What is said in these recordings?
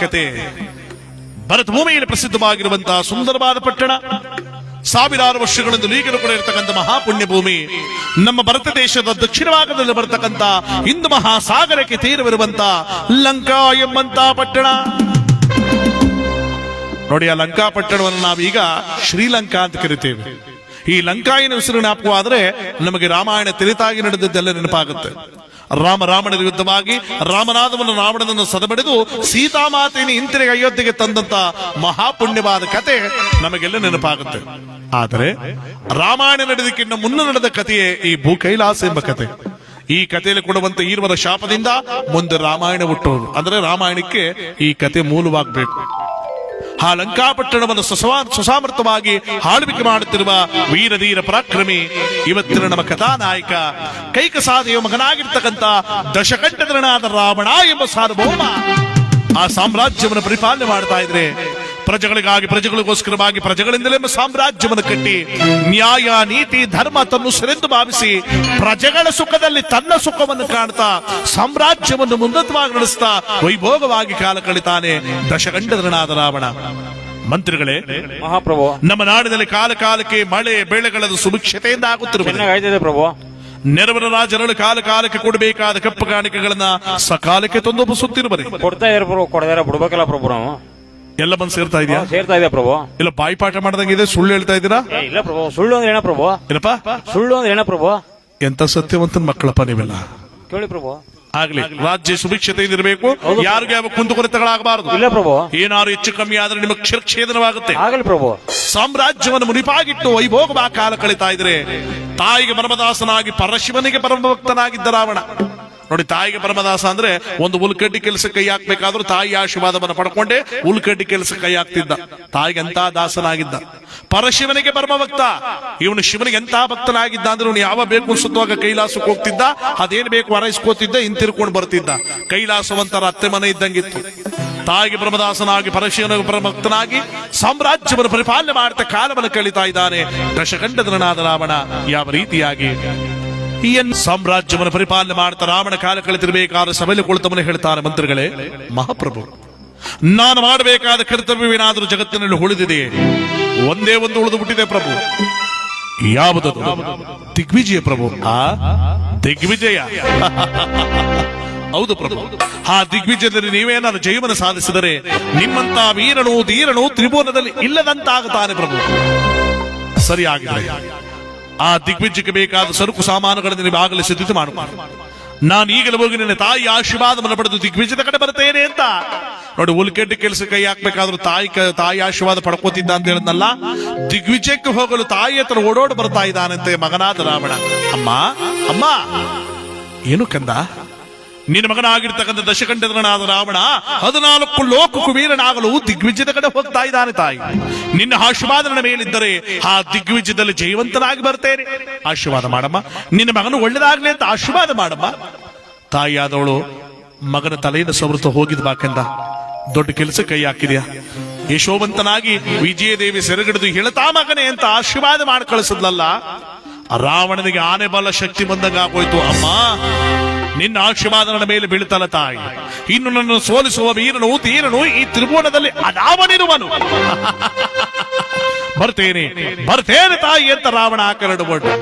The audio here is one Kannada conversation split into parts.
ಕತೆ. ಭರತ ಭೂಮಿಯಲ್ಲಿ ಪ್ರಸಿದ್ಧವಾಗಿರುವಂತಹ ಸುಂದರವಾದ ಪಟ್ಟಣ, ಸಾವಿರಾರು ವರ್ಷಗಳಿಂದ ಈಗಲೂ ಕೂಡ ಇರತಕ್ಕಂಥ ಮಹಾಪುಣ್ಯ ಭೂಮಿ, ನಮ್ಮ ಭಾರತ ದೇಶದ ದಕ್ಷಿಣ ಭಾಗದಲ್ಲಿ ಬರತಕ್ಕಂಥ ಹಿಂದೂ ಮಹಾಸಾಗರಕ್ಕೆ ತೀರವಿರುವಂತ ಲಂಕಾ ಎಂಬಂತ ಪಟ್ಟಣ ನೋಡಿ. ಆ ಲಂಕಾ ಪಟ್ಟಣವನ್ನು ನಾವೀಗ ಶ್ರೀಲಂಕಾ ಅಂತ ಕರಿತೇವೆ. ಈ ಲಂಕಾಯಿನ ಹೆಸರು ಜ್ಞಾಪಕವಾದ್ರೆ ನಮಗೆ ರಾಮಾಯಣ ತಿರಿತಾಗಿ ನಡೆದದ್ದೆಲ್ಲ ನೆನಪಾಗುತ್ತೆ. ರಾಮನ ವಿರುದ್ಧವಾಗಿ ರಾಮನಾಥವನ್ನು ರಾವಣನನ್ನು ಸದಬಡಿದು ಸೀತಾಮಾತೆಯನ್ನು ಹಿಂತಿರುಗಿ ಅಯೋಧ್ಯೆಗೆ ತಂದಂತ ಮಹಾಪುಣ್ಯವಾದ ಕತೆ ನಮಗೆಲ್ಲ ನೆನಪಾಗುತ್ತೆ. ಆದರೆ ರಾಮಾಯಣ ನಡೆದಕ್ಕಿಂತ ಮುನ್ನ ನಡೆದ ಕಥೆಯೇ ಈ ಭೂ ಕೈಲಾಸ ಎಂಬ ಕತೆ. ಈ ಕಥೆಯಲ್ಲಿ ಕೊಡುವಂತ ಈರ್ವರ ಶಾಪದಿಂದ ಮುಂದೆ ರಾಮಾಯಣ ಹುಟ್ಟುವುದು. ಅಂದ್ರೆ ರಾಮಾಯಣಕ್ಕೆ ಈ ಕತೆ ಮೂಲವಾಗಬೇಕು. ಆ ಲಂಕಾಪಟ್ಟಣವನ್ನು ಸುಸಾಮರ್ಥವಾಗಿ ಆಳ್ವಿಕೆ ಮಾಡುತ್ತಿರುವ ವೀರಧೀರ ಪರಾಕ್ರಮಿ ಇವತ್ತಿನ ನಮ್ಮ ಕಥಾನಾಯಕ, ಕೈಕಸಾದೆಯ ಮಗನಾಗಿರ್ತಕ್ಕಂಥ ದಶಕಂಠಧರನಾದ ರಾವಣ ಎಂಬ ಸಾರ್ವಭೌಮ ಆ ಸಾಮ್ರಾಜ್ಯವನ್ನು ಪರಿಪಾಲನೆ ಮಾಡ್ತಾ ಇದ್ರೆ, ಪ್ರಜೆಗಳಿಗಾಗಿ ಪ್ರಜೆಗಳಿಗೋಸ್ಕರವಾಗಿ ಪ್ರಜೆಗಳಿಂದಲೇ ಸಾಮ್ರಾಜ್ಯವನ್ನು ಕಟ್ಟಿ ನ್ಯಾಯ ನೀತಿ ಧರ್ಮ ತನ್ನು ಸೆರೆಂದು ಭಾವಿಸಿ ಪ್ರಜೆಗಳ ಸುಖದಲ್ಲಿ ತನ್ನ ಸುಖವನ್ನು ಕಾಣ್ತಾ ಸಾಮ್ರಾಜ್ಯವನ್ನು ಉನ್ನತವಾಗಿ ನಡೆಸ್ತಾ ವೈಭೋಗವಾಗಿ ಕಾಲ ಕಳಿತಾನೆ ದಶಕಂಠಧರನಾದ ರಾವಣ. ಮಂತ್ರಿಗಳೇ, ಮಹಾಪ್ರಭು, ನಮ್ಮ ನಾಡಿನಲ್ಲಿ ಕಾಲ ಕಾಲಕ್ಕೆ ಮಳೆ ಬೆಳೆಗಳ ಸುಭಿಕ್ಷತೆಯಿಂದ ಆಗುತ್ತಿರುವುದು ಪ್ರಭು. ನೆರವಿನ ರಾಜರಳು ಕಾಲ ಕಾಲಕ್ಕೆ ಕೊಡಬೇಕಾದ ಕಪ್ಪು ಕಾಣಿಕೆಗಳನ್ನ ಸಕಾಲಕ್ಕೆ ತಂದೊಪ್ಪಿಸುತ್ತಿರುವರೆ ಕೊಡ್ತಾ ಇದ್ದಾರೆ ಪ್ರಭು. ಕೊಡದಾರ ಬಿಡ್ಬೇಕಲ್ಲ ಪ್ರಭು. ನಾವು ಎಲ್ಲ ಬಂದು ಸೇರ್ತಾ ಇದೆಯಾ? ಸೇರ್ತಾ ಇದೆ ಪ್ರಭು. ಇಲ್ಲ ಬಾಯಿಪಾಠ ಮಾಡ್ದಂಗಿದೆ, ಸುಳ್ಳು ಹೇಳ್ತಾ ಇದ್ದೀರಾ? ಇಲ್ಲ ಪ್ರಭು. ಸುಳ್ಳು ಅಂದ್ರೆ ಏನ ಪ್ರಭು? ಏನಪ್ಪ ಸುಳ್ಳು ಅಂದ್ರೆ ಏನ ಪ್ರಭು? ಎಂತ ಸತ್ಯವಂತನ ಮಕ್ಕಳಪ್ಪ ನೀವೆಲ್ಲ. ಕೇಳಿ ಪ್ರಭು. ಆಗ್ಲಿ, ರಾಜ್ಯ ಸುಭಿಕ್ಷತೆಯಿಂದ ಇರಬೇಕು, ಯಾರಿಗೂ ಯಾವ ಕುಂದುಕೊರತೆಗಳಾಗಬಾರದು. ಇಲ್ಲ ಪ್ರಭು. ಏನಾದ್ರು ಹೆಚ್ಚು ಕಮ್ಮಿ ಆದ್ರೆ ನಿಮ್ಮ ಕ್ಷೇದನವಾಗುತ್ತೆ. ಆಗಲಿ ಪ್ರಭು. ಸಾಮ್ರಾಜ್ಯವನ್ನು ಮುನಿಪಾಗಿಟ್ಟು ವೈಭೋಗವಾ ಕಾಲ ಕಳೀತಾ ಇದ್ರೆ, ತಾಯಿಗೆ ಪರಮದಾಸನಾಗಿ ಪರಶಿವನಿಗೆ ಪರಮಭಕ್ತನಾಗಿದ್ದ ರಾವಣ ನೋಡಿ. ತಾಯಿಗೆ ಪರಮದಾಸ ಅಂದ್ರೆ ಒಂದು ಉಲ್ಕಡ್ಡಿ ಕೆಲಸ ಕೈ ಹಾಕ್ಬೇಕಾದ್ರೂ ತಾಯಿ ಆಶೀರ್ವಾದವನ್ನು ಪಡ್ಕೊಂಡೆ ಉಲ್ಕಡ್ಡಿ ಕೆಲಸ ಕೈ ಹಾಕ್ತಿದ್ದ. ತಾಯಿಗೆ ಎಂತ ದಾಸನಾಗಿದ್ದ. ಪರಶಿವನಿಗೆ ಪರಮಭಕ್ತ. ಇವನು ಶಿವನಿಗೆ ಎಂತ ಭಕ್ತನಾಗಿದ್ದ ಅಂದ್ರೆ ಇವನು ಯಾವ ಬೇಕು ಅನ್ಸುತ್ತವಾಗ ಕೈಲಾಸಕ್ಕೆ ಹೋಗ್ತಿದ್ದ, ಅದೇನ್ ಬೇಕು ಹೊರೈಸ್ಕೋತಿದ್ದ, ಹಿಂತಿರ್ಕೊಂಡು ಬರ್ತಿದ್ದ. ಕೈಲಾಸವಂತರ ಅತ್ತೆ ಮನೆ ಇದ್ದಂಗಿತ್ತು. ತಾಯಿಗೆ ಪರಮದಾಸನಾಗಿ ಪರಶಿವನಿಗೆ ಪರಮಭಕ್ತನಾಗಿ ಸಾಮ್ರಾಜ್ಯವನ್ನು ಪರಿಪಾಲನೆ ಮಾಡ್ತಾ ಕಾಲವನ್ನು ಕಳೀತಾ ಇದ್ದಾನೆ ದಶಕಂಠಧರನಾದ ರಾವಣ. ಯಾವ ರೀತಿಯಾಗಿ ಈ ಸಾಮ್ರಾಜ್ಯವನ್ನು ಪರಿಪಾಲನೆ ಮಾಡ್ತಾ ರಾವಣ ಕಾಲ ಕಳೆದಿರಬೇಕಾದ ಸಭೆಯಲ್ಲಿ ಕುಳಿತವನು ಹೇಳ್ತಾನೆ, ಮಂತ್ರಿಗಳೇ, ಮಹಾಪ್ರಭು, ನಾನು ಮಾಡಬೇಕಾದ ಕರ್ತವ್ಯವೇನಾದರೂ ಜಗತ್ತಿನಲ್ಲಿ ಉಳಿದಿದೆಯೇ? ಒಂದೇ ಒಂದು ಉಳಿದು ಬಿಟ್ಟಿದೆ ಪ್ರಭು. ಯಾವುದದು? ದಿಗ್ವಿಜಯ ಪ್ರಭು. ಆ ದಿಗ್ವಿಜಯ ಹೌದು ಪ್ರಭು. ಆ ದಿಗ್ವಿಜಯದಲ್ಲಿ ನೀವೇನಾದ್ರು ಜಯವನ್ನು ಸಾಧಿಸಿದರೆ ನಿಮ್ಮಂತ ವೀರನು ಧೀರನು ತ್ರಿಭುವನದಲ್ಲಿ ಇಲ್ಲದಂತಾಗುತ್ತಾನೆ ಪ್ರಭು. ಸರಿಯಾಗಿದೆ. ಆ ದಿಗ್ವಿಜಯಕ್ಕೆ ಬೇಕಾದ ಸರಕು ಸಾಮಾನುಗಳನ್ನು ನೀವು ಆಗಲೇ ಸಿದ್ಧತೆ ಮಾಡಿಕೊಂಡು ನಾನು ಈಗಲೇ ಹೋಗಿ ನಿನ್ನ ತಾಯಿ ಆಶೀರ್ವಾದವನ್ನು ಪಡೆದು ದಿಗ್ವಿಜಯದ ಕಡೆ ಬರ್ತೇನೆ ಅಂತ ನೋಡಿ. ಉಲ್ಕೆಡ್ಡಿ ಕೆಲಸ ಕೈ ಹಾಕ್ಬೇಕಾದ್ರೂ ತಾಯಿ ಆಶೀರ್ವಾದ ಪಡ್ಕೋತಿದ್ದ ಅಂತ ಹೇಳಿದ್ನಲ್ಲ, ದಿಗ್ವಿಜಯಕ್ಕೆ ಹೋಗಲು ತಾಯಿ ಹತ್ರ ಓಡೋಡು ಬರ್ತಾ ಇದ್ದಾನಂತೆ ಮಗನಾದ ರಾವಣ. ಅಮ್ಮ ಅಮ್ಮ, ಏನು ಕಂದ? ನಿನ್ನ ಮಗನಾಗಿರ್ತಕ್ಕಂಥ ದಶಕಂಠಧರನಾದ ರಾವಣ 14 ಲೋಕಕ್ಕೂ ವೀರನಾಗಲು ದಿಗ್ವಿಜಯದ ಕಡೆ ಹೋಗ್ತಾ ಇದ್ದಾನೆ. ತಾಯಿ ನಿನ್ನ ಆಶೀರ್ವಾದ ನನ್ನ ಮೇಲಿದ್ದರೆ ಆ ದಿಗ್ವಿಜಯದಲ್ಲಿ ಜಯವಂತನಾಗಿ ಬರ್ತೇನೆ. ಆಶೀರ್ವಾದ ಮಾಡಮ್ಮ, ನಿನ್ನ ಮಗನು ಒಳ್ಳೆದಾಗ್ಲಿ ಅಂತ ಆಶೀರ್ವಾದ ಮಾಡಮ್ಮ. ತಾಯಿಯಾದವಳು ಮಗನ ತಲೆಯಿಂದ ಸವೃತ ಹೋಗಿದ್ ಬಾಕಂದ ದೊಡ್ಡ ಕೆಲಸ ಕೈ ಹಾಕಿದ್ಯಾ, ಯಶೋವಂತನಾಗಿ ವಿಜಯದೇವಿ ಸೆರೆಗಿಡಿದು ಹೇಳ್ತಾ ಮಗನೇ ಅಂತ ಆಶೀರ್ವಾದ ಮಾಡಿ ಕಳಿಸಿದ್ಲಲ್ಲ. ರಾವಣನಿಗೆ ಆನೆ ಬಲ ಶಕ್ತಿ ಬಂದಾಗ ಆಗೋಯ್ತು. ಅಮ್ಮ, ನಿನ್ನ ಆಶೀರ್ವಾದ ನನ್ನ ಮೇಲೆ ಬೀಳ್ತಲ್ಲ ತಾಯಿ. ಇನ್ನು ನನ್ನ ಸೋಲಿಸುವ ವೀರನು ತೀರನು ಈ ತ್ರಿಭುವನದಲ್ಲಿ ಅದಾವನಿರುವನು. ಬರ್ತೇನೆ ಬರ್ತೇನೆ ತಾಯಿ ಅಂತ ರಾವಣ ಆಕರಡುಬಟ್ಟು.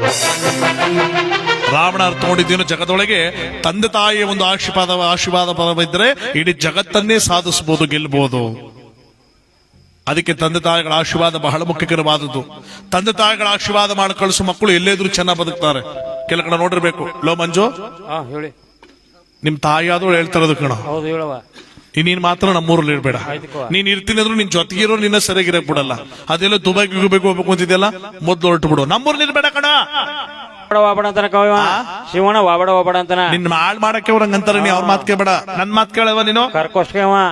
ರಾವಣ ಅರ್ಥ ನೋಡಿದ್ದೇನು, ಜಗದೊಳಗೆ ತಂದೆ ತಾಯಿಯ ಒಂದು ಆಶೀರ್ವಾದ ಪರವಿದ್ರೆ ಇಡೀ ಜಗತ್ತನ್ನೇ ಸಾಧಿಸಬಹುದು, ಗೆಲ್ಲಬಹುದು. ಅದಕ್ಕೆ ತಂದೆ ತಾಯಿಗಳ ಆಶೀರ್ವಾದ ಬಹಳ ಮುಖ್ಯಕರವಾದದ್ದು. ತಂದೆ ತಾಯಿಗಳ ಆಶೀರ್ವಾದ ಮಾಡಿ ಕಳಿಸೋ ಮಕ್ಕಳು ಎಲ್ಲೇದ್ರು ಚೆನ್ನಾಗಿ ಬದುಕ್ತಾರೆ. ಕೆಲ ಕಡೆ ನೋಡಿರ್ಬೇಕು. ಲೋ ಮಂಜು, ಹೇಳಿ. ನಿಮ್ ತಾಯಿಯಾದವಳು ಹೇಳ್ತಾರದು ಕಣ. ಹೌದು, ಹೇಳವ. ನೀನ್ ಮಾತ್ರ ನಮ್ಮೂರಲ್ಲಿ ಇರ್ಬೇಡ. ನೀನ್ ಇರ್ತೀನಿ ಅಂದ್ರು ನಿನ್ ಜೊತೆಗಿರೋ ನಿನ್ನ ಸರಿಯಾಗಿರಕ್ ಬಿಡಲ್ಲ. ಅದೆಲ್ಲ ದುಬೈಗೆ ಹೋಗ್ಬೇಕು ಅಂತಿದ್ಯಲ್ಲ, ಮೊದ್ಲು ಹೊರಟು ಬಿಡು. ನಮ್ಮೂರಲ್ಲಿ ಇರ್ಬೇಡ ಕಣ. ಶಿವಣ್ಣ ವಾಬಡ ವಾಬಡ ಅಂತಾನ. ನಿನ್ ಹಾಳ್ ಮಾಡಕ್ಕೆ ಅವ್ರಂಗ ಅಂತಾರ. ನೀ ಅವ್ರ ಮಾತ್ ಕೇಳಬೇಡ, ನನ್ ಮಾತ್ ಕೇಳವ ನೀನು.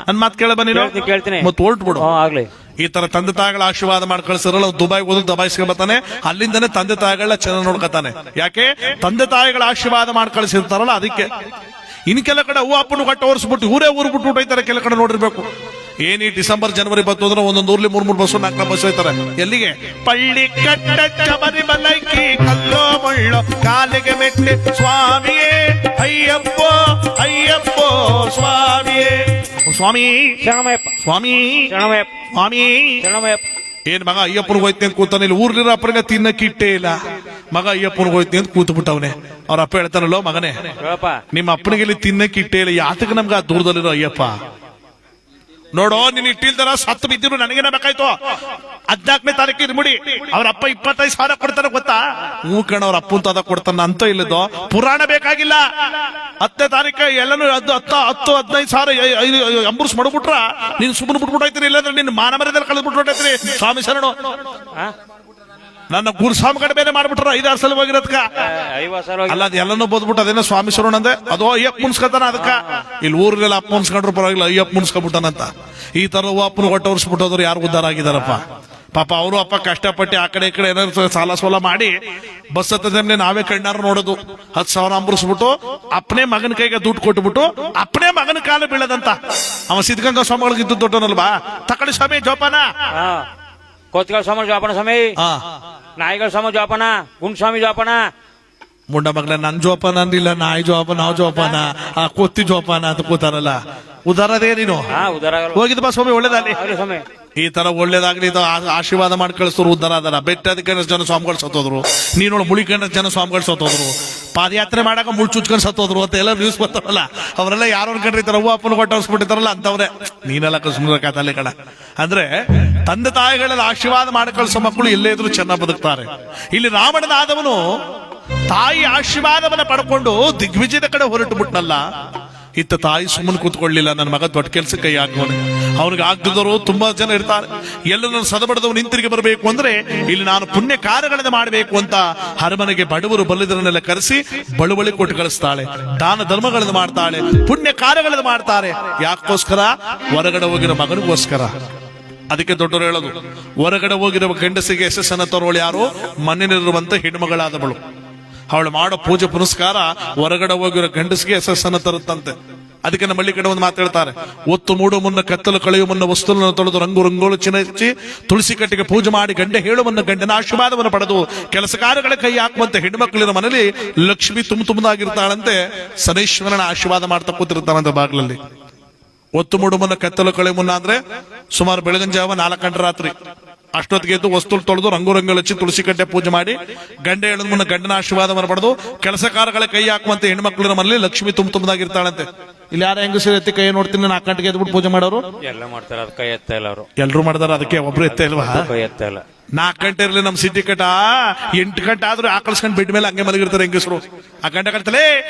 ನನ್ ಮಾತ್ ಕೇಳವ ನೀನು. ಕೇಳ್ತೀನಿ. ಮತ್ತೆ ಹೊರಟು ಬಿಡು. ಆಗ್ಲಿ. ಈ ತರ ತಂದೆ ತಾಯಿಗಳ ಆಶೀರ್ವಾದ ಮಾಡಿ ಕಳಿಸಿರಲ್ಲ, ದುಬೈಗೆ ಹೋದ್ರು ದಬಾಯಿಸ್ಕೊಂಡ್ ಬರ್ತಾನೆ. ಅಲ್ಲಿಂದನೇ ತಂದೆ ತಾಯಿಗಳನ್ನ ಚೆನ್ನಾಗಿ ನೋಡ್ಕೊತಾನೆ. ಯಾಕೆ? ತಂದೆ ತಾಯಿಗಳ ಆಶೀರ್ವಾದ ಮಾಡಿ ಕಳಿಸಿರ್ತಾರಲ್ಲ ಅದಕ್ಕೆ. ಇನ್ ಕೆಲ ಕಡೆ ಹೂ ಅಪ್ಪನು ಕಟ್ಟ ಓಡಿಸ್ಬಿಟ್ಟು ಊರೇ ಊರು ಬಿಟ್ಟು ಹೊಟ್ಟೈತಾರೆ. ಕೆಲ ಕಡೆ ನೋಡಿರ್ಬೇಕು. ಏನಿ ಡಿಸೆಂಬರ್ ಜನವರಿ 10 ಅಂದ್ರೆ ಒಂದೊಂದು ಊರ್ಲಿ 3 ಬಸ್ಸು 4 ಬಸ್ ಹೋಯ್ತಾರೆ. ಎಲ್ಲಿಗೆ? ಪಳ್ಳಿ ಕಟ್ಟ ಚಮರಿ ಮಲೈಕಿ ಕಲ್ಲೋ ಮುಳ್ಳೋ ಕಾಲಿಗೆ ಮೆಟ್ಟೆ ಸ್ವಾಮಿಯೇ ಅಯ್ಯಪ್ಪೋ ಅಯ್ಯಪ್ಪೋ ಸ್ವಾಮಿಯೇ. ಸ್ವಾಮಿ ಶರಣಮಯ್ಯಪ್ಪ ಸ್ವಾಮಿ ಶರಣಮಯ್ಯಪ್ಪ ಸ್ವಾಮಿ ಶರಣಮಯ್ಯಪ್ಪ. ಏನ್ ಮಗ ಅಯ್ಯಪ್ಪನಿಗೆ ಹೋಯ್ತಿ ಅಂತ ಕೂತಾನೆ, ಇಲ್ಲಿ ಊರ್ಲಿರೋ ಅಪ್ಪನಿಗೆ ತಿನ್ನಕ್ಕೆ ಇಟ್ಟೇ ಇಲ್ಲ. ಮಗ ಅಯ್ಯಪ್ಪನಿಗೆ ಹೋಯ್ತಿ ಅಂತ ಕೂತು ಬಿಟ್ಟವನೆ. ಅವ್ರ ಅಪ್ಪ ಹೇಳ್ತಾನಲ್ಲೋ, ಮಗನೇ ಹೇಳಪ್ಪ. ನಿಮ್ಮ ಅಪ್ಪನಿಗೆ ಇಲ್ಲಿ ತಿನ್ನಕ್ಕೆ ಇಟ್ಟೇ ಇಲ್ಲ, ಯಾತಕ್ಕೆ ನಮ್ಗೆ ಆ ದೂರದಲ್ಲಿರೋ ಅಯ್ಯಪ್ಪ? ನೋಡೋ, ನೀನ್ ಇಟ್ಟಿಲ್ದಾರ ಸತ್ತು ಬಿದ್ದಿರು ನನಗೇನ ಬೇಕಾಯ್ತು. 14ನೇ ತಾರೀಕು ಇರ್ಬಿಡಿ. ಅವ್ರ ಅಪ್ಪ 25,000 ಕೊಡ್ತಾನೆ ಗೊತ್ತಾ? ಹೂ ಕಣ, ಅವ್ರ ಅಪ್ಪನ್ ತದ ಕೊಡ್ತಾನ ಅಂತ ಇಲ್ಲದೋ ಪುರಾಣ ಬೇಕಾಗಿಲ್ಲ. 10ನೇ ತಾರೀಕು ಎಲ್ಲನೂ 10-15,000 ಅಂಬುರ್ಸ್ ಮಾಡ್ಬಿಟ್ರ ನೀನ್ ಸುಮ್ಮನೆ ಬಿಟ್ಬಿಟ್ಟೈತ್ರಿ. ಇಲ್ಲಂದ್ರೆ ನಿನ್ನ ಮಾನ ಮರ್ಯಾದೆ ಕಳೆದ್ಬಿಟ್ಬಿಟ್ಟೈತ್ರಿ. ಸ್ವಾಮಿ ಶರಣು, ಆ? ನನ್ನ ಗುರುಸ್ವಾಮಿ ಕಡೆ ಬೇರೆ ಮಾಡ್ಬಿಟ್ರ 5-6 ಸಲ ಹೋಗಿರೋದಕ್ಕ. 50 ಸಲ ಹೋಗಿ- ಅಲ್ಲ, ಅದು ಎಲ್ಲನೂ ಬೋದ್ಬಿಟ್ಟು ಅದೇನೋ ಸ್ವಾಮಿ ಶರಣ ಅಂದೆ, ಅದು ಅಯ್ಯಪ್ಪ ಮುನ್ಸ್ಕತಾನ ಅದಕ್ಕ. ಇಲ್ಲಿ ಊರಿಗೆಲ್ಲ ಅಪ್ಪ ಮುನ್ಸ್ಕೊಂಡ್ರು ಪರವಾಗಿಲ್ಲ, ಅಯ್ಯಪ್ಪ ಮುನ್ಸ್ಕೊಬಿಟ್ಟಾನಂತ. ಈ ತರ ಅಪ್ಪನ ಹೊಟ್ಟೆ ಹೊರಿಸ್ಬಿಟ್ಟೋದ್ರು ಯಾರು ಉದ್ದಾರ ಆಗಿದಾರಪ್ಪ? ಪಾಪ ಅವರು ಅಪ್ಪ ಕಷ್ಟಪಟ್ಟು ಆ ಕಡೆ ಈ ಕಡೆ ಏನಾದ್ರು ಸಾಲ ಸೋಲ ಮಾಡಿ ಬಸ್ ಹತ್ತದ್ರೆ ನಾವೇ ಕಣ್ಣಾರ ನೋಡೋದು. 10,000 ಅಂಬರಿಸ್ಬಿಟ್ಟು ಅಪ್ಪನೇ ಮಗನ ಕೈಗೆ ದುಡ್ಡು ಕೊಟ್ಬಿಟ್ಟು ಅಪ್ಪನೇ ಮಗನ ಕಾಲ ಬೀಳದಂತ. ಅವ ಸಿದ್ಧಗಂಗಾ ಸ್ವಾಮಿಗಳಿಗೆ ಇದ್ದು ದೊಡ್ಡನಲ್ವಾ? ತಕಳಿ ಸ್ವಾಮಿ ಜೋಪಾನ. ಹಾ. ಕೋತಿಗಳ ಸ್ವಾಮಿ ಜೋಪಾನ ಸ್ವಾಮಿ, ಹಾ, ನಾಯಿಗಳ ಸ್ವಾಮಿ ಜೋಪಾನ, ಗುಂಡ್ ಸ್ವಾಮಿ ಜೋಪಾನ. ಮುಂಡ ಮಗ್ಲ ನನ್ ಜೋಪಾನ ಅಂದಿಲ್ಲ, ನಾಯಿ ಜೋಪಾನ, ನಾವು ಜೋಪಾನ, ಆ ಕೊತ್ತಿ ಜೋಪಾನ ಅಂತ ಕೂತಾರಲ್ಲ. ಉದಾರದೇ ನೀನು. ಹಾ, ಉದಾರ ಆಗಲ್ಲ. ಹೋಗಿದ್ ಬಾ ಸ್ವಾಮಿ, ಒಳ್ಳೇದಾಗ್ಲಿ. ಆಗ್ಲಿ ಸ್ವಾಮಿ. ಈ ತರ ಒಳ್ಳೇದಾಗ್ಲಿ ಇದು ಆಶೀರ್ವಾದ ಮಾಡಿ ಕಳಿಸೋರು ಉದ್ದಾರ ಅದಾರ. ಬೆಟ್ಟದಕ್ಕೆ ಜನ ಸ್ವಾಮಿಗಳು ಸತ್ತೋದ್ರು, ನೀನೊಳ ಮುಳಿಕಂಡ ಜನ ಸ್ವಾಮಿಗಳು ಸತ್ತೋದ್ರು, ಪಾದಯಾತ್ರೆ ಮಾಡಾಕ ಮುಳ್ ಚುಚ್ಕೊಂಡು ಸತ್ತೋದ್ರು ಅಂತ ಎಲ್ಲ ನ್ಯೂಸ್ ಬರ್ತಾರಲ್ಲ. ಅವರೆಲ್ಲ ಯಾರು ಅನ್ಕೊಂಡ್ರಿ ತರ ಅವ್ವ ಅಪ್ಪನ ಕೊಟ್ಟು ಹೊಸ್ಬಿಟ್ಟಿರ್ತಾರಲ್ಲ ಅಂತವ್ರೆ. ನೀನೆಲ್ಲ ಕಸ್ಮರ ಕಾತಲ್ಲಿ ಕಣ. ಅಂದ್ರೆ ತಂದೆ ತಾಯಿಗಳೆಲ್ಲ ಆಶೀರ್ವಾದ ಮಾಡಿ ಕಳಿಸೋ ಮಕ್ಕಳು ಎಲ್ಲೇ ಇದ್ರು ಚೆನ್ನಾಗಿ ಬದುಕ್ತಾರೆ. ಇಲ್ಲಿ ರಾವಣನ ಆದವನು ತಾಯಿ ಆಶೀರ್ವಾದವನ್ನ ಪಡ್ಕೊಂಡು ದಿಗ್ವಿಜಯದ ಕಡೆ ಹೊರಟು ಬಿಟ್ನಲ್ಲ. ಇತ್ತ ತಾಯಿ ಸುಮ್ಮನೆ ಕೂತ್ಕೊಳ್ಳಿಲ್ಲ, ನನ್ನ ಮಗ ದೊಡ್ಡ ಕೆಲಸ ಕೈ ಹಾಕೋನೆ. ಅವ್ನಿಗೆ ಆಗದಿದ್ದವರು ತುಂಬಾ ಜನ ಇರ್ತಾರೆ. ಎಲ್ಲರನ್ನು ಸದಬಡದವು ನಿಂತಿರಿಗೆ ಬರಬೇಕು ಅಂದ್ರೆ ಇಲ್ಲಿ ನಾನು ಪುಣ್ಯ ಕಾರ್ಯಗಳನ್ನು ಮಾಡಬೇಕು ಅಂತ ಅರಮನೆಗೆ ಬಡವರು ಬಲ್ಲಿದರನ್ನೆಲ್ಲ ಕರೆಸಿ ಬಳುವಳಿ ಕೊಟ್ಟು ಕಳಿಸ್ತಾಳೆ. ದಾನ ಧರ್ಮಗಳನ್ನು ಮಾಡ್ತಾಳೆ, ಪುಣ್ಯ ಕಾರ್ಯಗಳನ್ನು ಮಾಡ್ತಾರೆ. ಯಾಕೋಸ್ಕರ? ಹೊರಗಡೆ ಹೋಗಿರೋ ಮಗನಿಗೋಸ್ಕರ. ಅದಕ್ಕೆ ದೊಡ್ಡವರು ಹೇಳೋದು, ಹೊರಗಡೆ ಹೋಗಿರುವ ಗಂಡಸಿಗೆ ಯಶಸ್ಸನ್ನ ತರೋಳು ಯಾರು? ಮನೆಯಲ್ಲಿರುವಂತ ಹೆಣ್ಮಗಳಾದವಳು. ಅವಳು ಮಾಡೋ ಪೂಜೆ ಪುನಸ್ಕಾರ ಹೊರಗಡೆ ಹೋಗಿರೋ ಗಂಡಸಿಗೆ ಯಶಸ್ಸನ್ನ ತರುತ್ತಂತೆ. ಅದಕ್ಕೆ ನಮ್ಮ ಹಳ್ಳಿ ಕಡೆ ಒಂದು ಮಾತಾಡ್ತಾರೆ, ಒತ್ತು ಮೂಡು ಮುನ್ನ ಕತ್ತಲು ಕಳೆಯುವ ಮುನ್ನ ವಸ್ತುಗಳನ್ನು ತೊಳೆದು ರಂಗು ರಂಗೋಲು ಚಿನ್ನಚ್ಚಿ ತುಳಸಿ ಕಟ್ಟಿಗೆ ಪೂಜೆ ಮಾಡಿ ಗಂಡ ಹೇಳು ಮುನ್ನ ಗಂಡನ ಆಶೀರ್ವಾದವನ್ನು ಪಡೆದು ಕೆಲಸ ಕಾರ್ಯಗಳ ಕೈ ಹಾಕುವಂತೆ ಹೆಣ್ಮಕ್ಳಿನ ಮನೇಲಿ ಲಕ್ಷ್ಮಿ ತುಂಬದಾಗಿರ್ತಾಳಂತೆ. ಶನೈಶ್ವರನ ಆಶೀರ್ವಾದ ಮಾಡ್ತಾ ಕೂತಿರ್ತಾನಂತೆ ಬಾಗ್ಲಲ್ಲಿ. ಒತ್ತು ಮೂಡು ಮುನ್ನ ಕತ್ತಲು ಕಳೆಯುವ ಮುನ್ನ ಅಂದ್ರೆ ಸುಮಾರು ಬೆಳಗಿನ ಜಾವ 4 ಗಂಟೆ ರಾತ್ರಿ ಅಷ್ಟೊತ್ತಿಗೆ ಎದ್ದು ವಸ್ತು ತೊಳೆದು ರಂಗು ರಂಗೋಲು ಹಚ್ಚಿ ತುಳಸಿ ಕಟ್ಟೆ ಪೂಜೆ ಮಾಡಿ ಗಂಡ ಹೇಳದ ಮುನ್ನ ಗಂಡನ ಆಶೀರ್ವಾದವನ್ನು ಪಡೆದು ಕೆಲಸ ಕಾರ್ಯಗಳ ಕೈ ಹಾಕುವಂತೆ ಹೆಣ್ಮಕ್ಳಿನ ಮನೇಲಿ ಲಕ್ಷ್ಮಿ ತುಂಬದಾಗಿರ್ತಾಳಂತೆ. ಇಲ್ಲಿ ಯಾರ ಹೆಂಗಸರು ಎತ್ತಿ ಕೈ ನೋಡ್ತೀನಿ, 4 ಗಂಟೆಗೆ ಎದ್ಬಿಟ್ಟು ಪೂಜೆ ಮಾಡೋರು ಎಲ್ಲ ಮಾಡ್ತಾರೆ, ಅದ್ ಕೈ ಎತ್ತ ಇಲ್ಲ ಅವರು. ಎಲ್ರು ಮಾಡ್ದಾರ, ಅದಕ್ಕೆ ಒಬ್ರು ಎತ್ತ ಇಲ್ವಾ? ಕೈ ಎತ್ತ ಇಲ್ಲ. 4 ಗಂಟೆ ಇರಲಿ ನಮ್ಮ ಸಿಟಿ ಕಟ 8 ಗಂಟೆ ಆದ್ರೂ ಆಕಳಿಸ್ಕೊಂಡು ಬೆಡ್ ಮೇಲೆ ಹಂಗೆ ಮಲಗಿರ್ತಾರೆ ಹೆಂಗಸರು. ಆ ಗಂಟೆ ಕಟ್ತಲೇ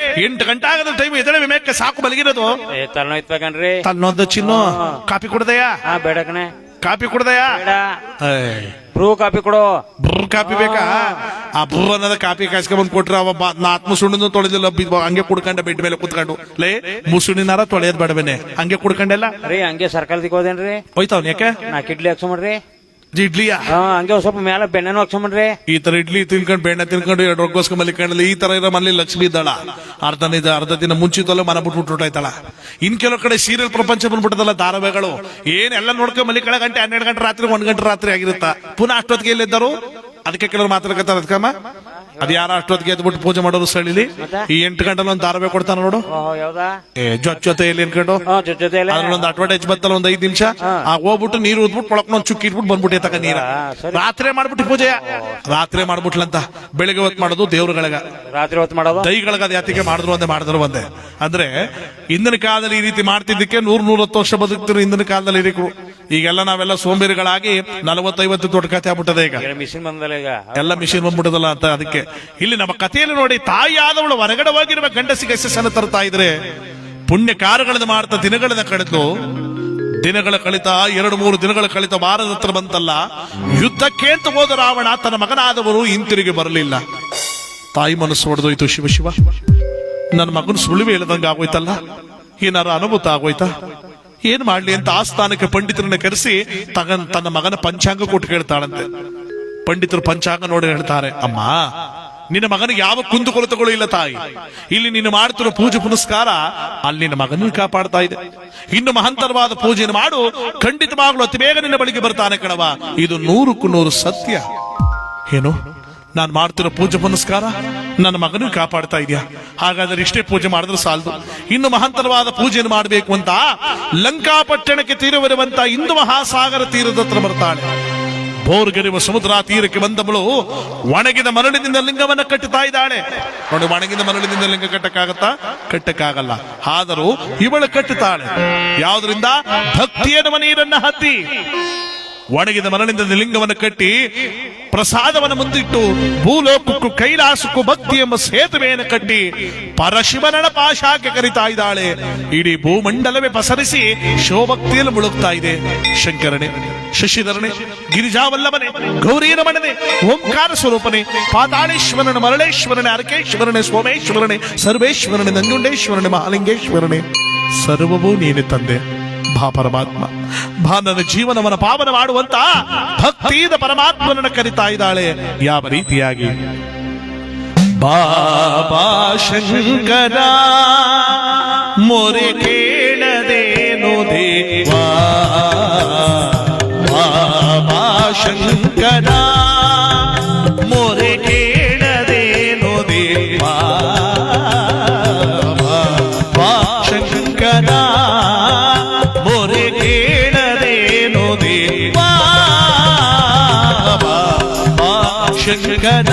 8 ಗಂಟೆ ಆಗದ ಟೈಮ್ ಎದಳೆ ವಿಮೇಕೆ ಸಾಕು ಮಲಗಿರೋದು. ತಲೆನೋಯ್ತಬೇಕನ್ರಿ. ತನ್ನೊಂದು ಚಿನ್ನು ಕಾಪಿ ಕುಡ್ದಯಾ? ಹಾ, ಬೇಡ ಕಣೆ. ಕಾಪಿ ಕುಡ್ದಯಾ? ಬೇಡ. ಬ್ರೂ ಕಾಪಿ ಕೊಡು. ಬ್ರೂ ಕಾಪಿ ಬೇಕಾ? ಆ ಬ್ರೂ ಅನ್ನೋದ ಕಾಪಿ ಕಾಯಿಸ್ಕೊಂಡ್ ಕೊಟ್ರೆ ಅವ ಮುಸುಣಿನ ತೊಳೆದಿಲ್ಲ, ಹಂಗೆ ಕುಡ್ಕೊಂಡ ಬೆಡ್ ಮೇಲೆ ಕುತ್ಕೊಂಡು ಲೇ ಮುಸುಣಿನಾರ ತೊಳೆಯೋದ್ ಬೇಡವೇನೆ, ಹಂಗೆ ಕುಡ್ಕೊಂಡೆಲ್ಲ ರೀ ಹಂಗೆ ಸರ್ಕಲ್ ದಿಕ್ಕೋದೇನ್ರಿ? ಹೋಯ್ತಾವ್ ಯಾಕೆ? 4 ಇಡ್ಲಿ ಹಾಕ್ಸೊಂಡ್ರಿ. ಇಡ್ಲಿಯಾ? ಹಾ, ಹಂಗೆ ಸ್ವಲ್ಪ ಮೇಲೆ ಬೆಣ್ಣೆನೂ ಹಾಕ್ಸೊಂಡ್ರಿ. ಈ ತರ ಇಡ್ಲಿ ತಿನ್ಕೊಂಡು ಬೆಣ್ಣೆ ತಿನ್ಕೊಂಡು 2 ರೊಗ್ಗೋಸ್ಕ ಮಲಿಕೊಂಡಲ್ಲ. ಈ ತರ ಇರೋ ಮನೇಲಿ ಲಕ್ಷ್ಮಿ ಇದ್ದಾಳ. ಅರ್ಧ ದಿನ ಮುಂಚಿತಲ್ಲ ಮನ ಬಿಟ್ಬಿಟ್ಟಾಯ್ತಾಳ. ಇನ್ ಕೆಲವು ಕಡೆ ಸೀರಿಯಲ್ ಪ್ರಪಂಚ ಬಂದ್ಬಿಟ್ಟದಲ್ಲ, ಧಾರಾವಾಹಿಗಳು ಏನೆಲ್ಲ ನೋಡ್ಕೊಂಡು ಮಲಿಕಳ ಗಂಟೆ 12 ಗಂಟೆ ರಾತ್ರಿ 1 ಗಂಟೆ ರಾತ್ರಿ ಆಗಿರುತ್ತ. ಪುನಃ ಅಷ್ಟೊತ್ತಿಗೆ ಎಲ್ಲಿದ್ದರು? ಅದಕ್ಕೆ ಕೆಲವರು ಮಾತಾಡ್ಕತ್ತಾರ. ಅದಕ್ಕಮ್ಮ ಅದ್ ಯಾರ ಅಷ್ಟೊತ್ತಿಗೆ ಎದ್ಬಿಟ್ಟು ಪೂಜೆ ಮಾಡೋರು ಸಳಿಲಿ. ಈ 8 ಗಂಟೆ ಒಂದು ಧಾರಾವಾಹಿ ಕೊಡ್ತಾನ ನೋಡು, ಯಾವ್ದಾ? ಜೊತೆಯಲ್ಲಿ ಅನ್ಕೊಂಡು ಜೊತೆಲೆ ಅದ್ರಲ್ಲೊಂದು ಅಡ್ವರ್ಟೈಸ್ ಬತ್ತಲ್ಲ, ಒಂದು 5 ನಿಮಿಷ ಆ ಹೋಗ್ಬಿಟ್ಟು ನೀರು ಉದ್ಬಿಟ್ಟು ಕೊಳಕ್ನೊಂದು ಚುಕ್ಕಿ ಇಟ್ಬಿಟ್ಟು ಬಂದ್ಬಿಟ್ಟೆ ತಕ ನೀರ. ರಾತ್ರಿ ಮಾಡ್ಬಿಟ್ಟು ಪೂಜೆ ರಾತ್ರಿ ಮಾಡ್ಬಿಟ್ಲಂತ. ಬೆಳಿಗ್ಗೆ ಹೊತ್ತು ಮಾಡೋದು ದೇವ್ರುಗಳಗ, ರಾತ್ರಿ ಹೊತ್ತು ಮಾಡೋದು ದೈಗಳಗ. ಅದು ಯಾತಿಗೆ ಮಾಡಿದ್ರು ಒಂದೇ. ಅಂದ್ರೆ ಹಿಂದಿನ ಕಾಲದಲ್ಲಿ ಈ ರೀತಿ ಮಾಡ್ತಿದ್ದಕ್ಕೆ 100-110 ವರ್ಷ ಬದುಕ್ತಿರು ಹಿಂದಿನ ಕಾಲದಲ್ಲಿ ಹಿರಿಕರು. ಈಗೆಲ್ಲ ನಾವೆಲ್ಲ ಸೋಂಬೇರಿಗಳಾಗಿ 40-50 ದೊಡ್ಡ ಕಥೆ ಆಗ್ಬಿಟ್ಟದೆ. ಈಗ ಮಿಷಿನ್ ಬಂದಲ್ಲ, ಈಗ ಎಲ್ಲ ಮಿಷಿನ್ ಬಂದ್ಬಿಟ್ಟದಲ್ಲ ಅಂತ. ಅದಕ್ಕೆ ಇಲ್ಲಿ ನಮ್ಮ ಕಥೆಯಲ್ಲಿ ನೋಡಿ, ತಾಯಿಯಾದವಳು ಹೊರಗಡೆ ಹೋಗಿರುವ ಗಂಡಸಿಗೆ ಯಶಸ್ಸನ್ನು ತರ್ತಾ ಇದ್ರೆ ಪುಣ್ಯ ಕಾರ್ಯಗಳನ್ನು ಮಾಡ್ತಾ ದಿನಗಳನ್ನ ಕಳೆದು ದಿನಗಳ ಕಳಿತ 2-3 ದಿನಗಳ ಕಳಿತ ಭಾರತ ಹತ್ರ ಬಂತಲ್ಲ. ಯುದ್ಧಕ್ಕೆ ಅಂತ ಹೋದ ರಾವಣ ತನ್ನ ಮಗನಾದವರು ಹಿಂತಿರುಗಿ ಬರಲಿಲ್ಲ. ತಾಯಿ ಮನಸ್ಸು ಹೊಡೆದೋಯ್ತು. ಶಿವ ನನ್ನ ಮಗನ ಸುಳಿವು ಹೇಳದಂಗ ಆಗೋಯ್ತಲ್ಲ, ಏನಾರ ಅನುಭೂತ ಆಗೋಯ್ತಾ? ಏನ್ ಮಾಡ್ಲಿ ಅಂತ ಆ ಸ್ಥಾನಕ್ಕೆ ಪಂಡಿತರನ್ನ ಕರೆಸಿ ತನ್ನ ಮಗನ ಪಂಚಾಂಗ ಕೊಟ್ಟು ಕೇಳ್ತಾಳಂತೆ. ಪಂಡಿತರು ಪಂಚಾಂಗ ನೋಡಿ ಹೇಳ್ತಾರೆ, ಅಮ್ಮ ನಿನ್ನ ಮಗನಿಗೆ ಯಾವ ಕುಂದುಕೊರತೆಗಳು ಇಲ್ಲ ತಾಯಿ. ಇಲ್ಲಿ ನೀನು ಮಾಡ್ತಿರೋ ಪೂಜೆ ಪುನಸ್ಕಾರ ಅಲ್ಲಿ ನಿನ್ನ ಮಗನನ್ನು ಕಾಪಾಡ್ತಾ ಇದೆ. ಇನ್ನು ಮಹಂತರವಾದ ಪೂಜೆಯನ್ನು ಮಾಡು, ಖಂಡಿತವಾಗ್ಲೂ ಅತಿ ಬೇಗ ನಿನ್ನ ಬಳಿಗೆ ಬರ್ತಾನೆ ಕಣವ. ಇದು 100ಕ್ಕೂ 100 ಸತ್ಯ. ಏನು ನಾನು ಮಾಡ್ತಿರೋ ಪೂಜೆ ಪುನಸ್ಕಾರ ನನ್ನ ಮಗನೂ ಕಾಪಾಡ್ತಾ ಇದೆಯಾ? ಹಾಗಾದ್ರೆ ಇಷ್ಟೇ ಪೂಜೆ ಮಾಡಿದ್ರೆ ಸಾಲದು, ಇನ್ನು ಮಹಂತರವಾದ ಪೂಜೆಯನ್ನು ಮಾಡಬೇಕು ಅಂತ ಲಂಕಾಪಟ್ಟಣಕ್ಕೆ ತೀರವಿರುವಂತ ಹಿಂದೂ ಮಹಾಸಾಗರ ತೀರದ ಹತ್ರ ಬರ್ತಾಳೆ. ಬೋರ್ಗರಿವ ಸಮುದ್ರ ತೀರಕ್ಕೆ ಬಂದವಳು ಒಣಗಿದ ಮರಳಿನಿಂದ ಲಿಂಗವನ್ನ ಕಟ್ಟುತ್ತಾ ಇದ್ದಾಳೆ. ನೋಡಿ, ಒಣಗಿದ ಮರಳಿನಿಂದ ಲಿಂಗ ಕಟ್ಟಕ್ಕಾಗಲ್ಲ. ಆದರೂ ಇವಳು ಕಟ್ಟುತ್ತಾಳೆ. ಯಾವುದರಿಂದ? ಭಕ್ತಿ ಎನ್ನುವ ನೀರನ್ನ ಹತ್ತಿ ಒಣಗಿದ ಮರಳಿನಿಂದ ಲಿಂಗವನ್ನು ಕಟ್ಟಿ ಪ್ರಸಾದವನ್ನು ಮುಂದಿಟ್ಟು ಭೂಲೋಕಕ್ಕೂ ಕೈಲಾಸಕ್ಕೂ ಭಕ್ತಿ ಎಂಬ ಸೇತುವೆಯನ್ನು ಕಟ್ಟಿ ಪರಶಿವನ ಪಾಶಾಕ್ಕೆ ಕರಿತಾ ಇದ್ದಾಳೆ. ಇಡೀ ಭೂಮಂಡಲವೇ ಪಸರಿಸಿ ಶಿವಭಕ್ತಿಯಲ್ಲಿ ಮುಳುಗ್ತಾ ಇದೆ. ಶಂಕರನೇ, ಶಶಿಧರನೇ, ಗಿರಿಜಾವಲ್ಲಭನೆ, ಗೌರೀರಮಣನೆ, ಓಂಕಾರ ಸ್ವರೂಪನೆ, ಪಾತಾಳೇಶ್ವರನೆ, ಮರಳೇಶ್ವರನೆ, ಅರಕೇಶ್ವರನೆ, ಸೋಮೇಶ್ವರನೆ, ಸರ್ವೇಶ್ವರನೆ, ನಂಜುಂಡೇಶ್ವರನೆ, ಮಹಾಲಿಂಗೇಶ್ವರನೆ, ಸರ್ವವೂ ನೀನೆ ತಂದೆ. ಭಾ ಪರಮಾತ್ಮ, ಭಾ ನನ್ನ ಜೀವನವನ್ನು ಪಾವನ ಮಾಡುವಂತ ಭಕ್ತಿಯಿಂದ ಪರಮಾತ್ಮನನ್ನ ಕರಿತಾ ಇದ್ದಾಳೆ. ಯಾವ ರೀತಿಯಾಗಿ? ಬಾಬಾ ಶಂಕರ ಮೊರೆ ಕೇಳದೇನು ದೇವಾ, ಬಾಬಾ ಶಂಕರ ಮೊರೆ ಕೇಳದೇನು ದೇವಾ, ಬಾಬಾ ಶಂಕರ ಮೊರೆ ಕೇಳದೇನು ದೇವಾ, ಬಾಬಾ ಶಂಕರ.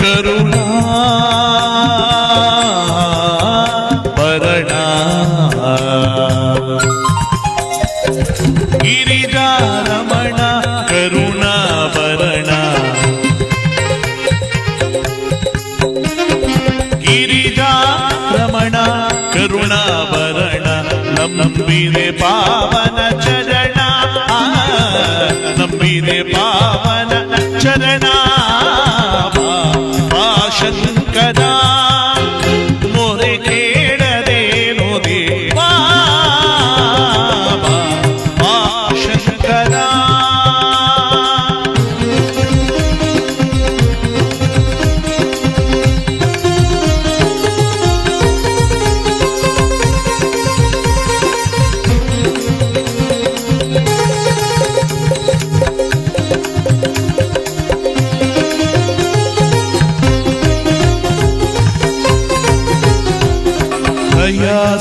ಕರುಣಾ ಭರಣ ಗಿರಿಜಾ ರಮಣ, ಕರುಣಾ ಭರಣ, ಗಿರಿಜಾ ರಮಣ, ಕರುಣಾ ಭರಣ, ನಂಬಿದೆ ಪಾವನ ಚರಣ, ನಂಬಿದೆ ಪಾವನ ಚರಣ, ಶಂಕರ ಮೊರೆ ಕೇಳದೇನು ದೇವಾ, ಶಂಕರ.